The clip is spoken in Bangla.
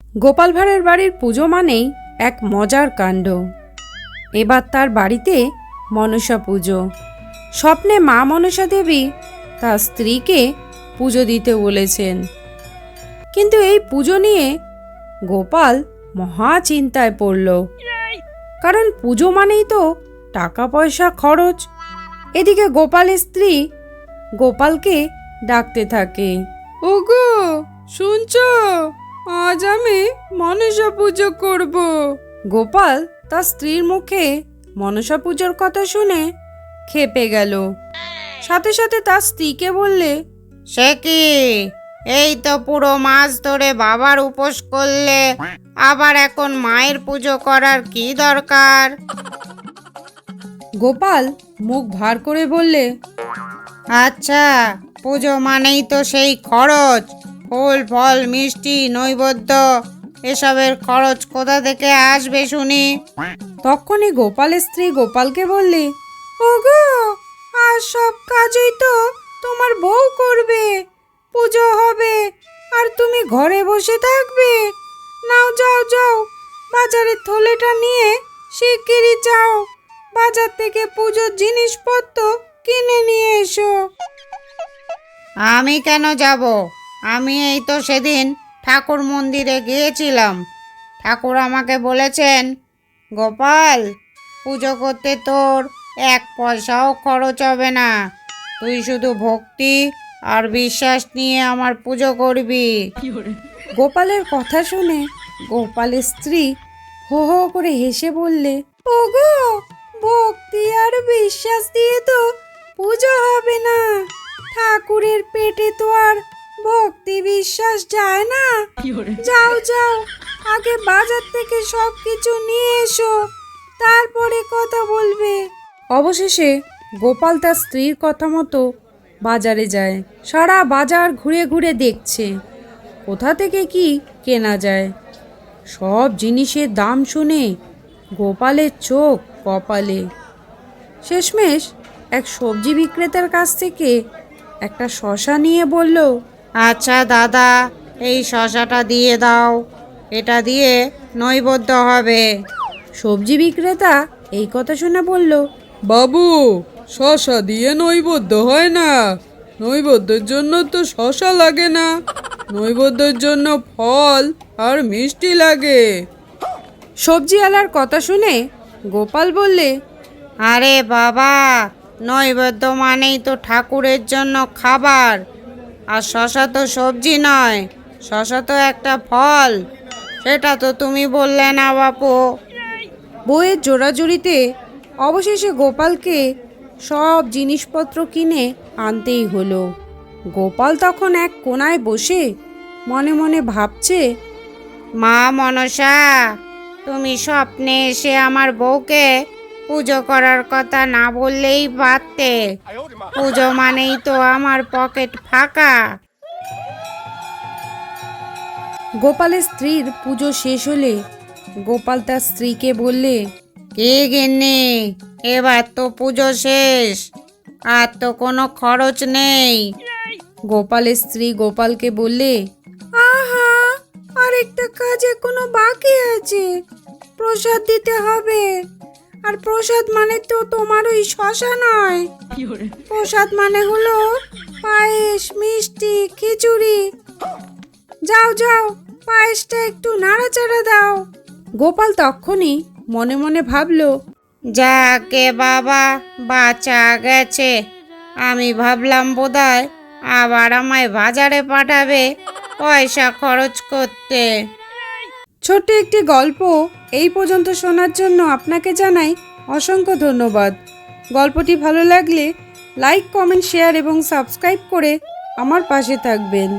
গোপাল ভাঁড়ের বাড়ির পুজো মানেই এক মজার কাণ্ড। এবার তার বাড়িতে মনসা পুজো। স্বপ্নে মা মনসা দেবী তার স্ত্রীকে পুজো দিতে বলেছেন। কিন্তু এই পুজো নিয়ে গোপাল মহা চিন্তায় পড়ল, কারণ পুজো মানেই তো টাকা পয়সা খরচ। এদিকে গোপালের স্ত্রী গোপালকে ডাকতে থাকে, ওগো শুনছো, আজ আমি মনসা পুজো করব। গোপাল তার স্ত্রীর মুখে মনসা পুজোর কথা শুনে ক্ষেপে গেল। সাথে সাথে তার স্ত্রীকে বললে, সে কি, এই তো পুরো মাস ধরে বাবার উপোস করলে, আবার এখন মায়ের পুজো করার কি দরকার? গোপাল মুখ ভার করে বললে, আচ্ছা, পুজো মানেই তো সেই খরচ, ফুল ফল মিষ্টি নৈবেদ্য, এসবের খরচ কোথা থেকে আসবে শুনি? তখনই গোপালের স্ত্রী গোপালকে বললে, ওগো আর সব কাজই তো তোমার বউ করবে। পুজো হবে আর তুমি ঘরে বসে থাকবে? নাও যাও যাও, বাজারের থলেটা নিয়ে শিগগিরই যাও, বাজার থেকে পুজোর জিনিসপত্র কিনে নিয়ে এসো। আমি কেন যাব? আমি এই তো সেদিন ঠাকুর মন্দিরে গিয়েছিলাম। ঠাকুর আমাকে বলেছেন, গোপাল, পুজো করতে তোর এক পয়সাও খরচ হবে না, তুই শুধু ভক্তি আর বিশ্বাস নিয়ে আমার পুজো করবি। গোপালের কথা শুনে গোপালের স্ত্রী হো হো করে হেসে বললে, ওগো ভক্তি আর বিশ্বাস দিয়ে তো পুজো হবে না। ঠাকুরের পেটে তো আর ভক্তি বিশ্বাস যায় না। যাও যাও, আগে বাজার থেকে সব কিছু নিয়ে এসো, তারপরে কথা বলবে। অবশেষে গোপাল তার স্ত্রীর কথা মতো বাজারে যায়। সারা বাজার ঘুরে ঘুরে দেখছে কোথা থেকে কি কেনা যায়। সব জিনিসের দাম শুনে গোপালের চোখ কপালে। শেষমেশ এক সবজি বিক্রেতার কাছ থেকে একটা শসা নিয়ে বলল, আচ্ছা দাদা, এই শসাটা দিয়ে দাও, এটা দিয়ে নৈবেদ্য হবে। সবজি বিক্রেতা এই কথা শুনে বলল, বাবু, শশা দিয়ে নৈবেদ্য হয় না। নৈবেদ্যের জন্য তো শশা লাগে না, নৈবেদ্যের জন্য ফল আর মিষ্টি লাগে। সবজিওয়ালার কথা শুনে গোপাল বললে, আরে বাবা, নৈবেদ্য মানেই তো ঠাকুরের জন্য খাবার, আর শশা তো সবজি নয়, শশা তো একটা ফল। সেটা তো তুমি বললে না বাপু। বইয়ের জোড়াজুড়িতে অবশেষে গোপালকে সব জিনিসপত্র কিনে আনতেই হলো। গোপাল তখন এক কোনায় বসে মনে মনে ভাবছে, মা মনসা, তুমি স্বপ্নে এসে আমার বউকে পুজো করার কথা না বললেই পারতে। পুজো মানেই তো আমার পকেট ফাঁকা। গোপালের স্ত্রীর পুজো শেষ হলে গোপাল তার স্ত্রীকে বললে, কি গিন্নি, এবার তো পুজো শেষ, আর তো কোনো খরচ নেই। গোপালের স্ত্রী গোপালকে বললে, আহা, আরেকটা কাজ এখনো বাকি আছে, প্রসাদ দিতে হবে। আর প্রসাদ মানে তো তোমার ওই শশা নয়, প্রসাদ মানে হলো পায়েস, মিষ্টি, খিচুড়ি। যাও যাও, পায়েসটা একটু নাড়াচাড়া দাও। গোপাল তখনই মনে মনে ভাবলো, যাকে বাবা, বাঁচা গেছে। আমি ভাবলাম বোধহয় আবার আমায় বাজারে পাঠাবে পয়সা খরচ করতে। ছোট্ট একটি গল্প এই পর্যন্ত শোনার জন্য আপনাকে জানাই অসংখ্য ধন্যবাদ। গল্পটি ভালো লাগলে লাইক, কমেন্ট, শেয়ার এবং সাবস্ক্রাইব করে আমার পাশে থাকবেন।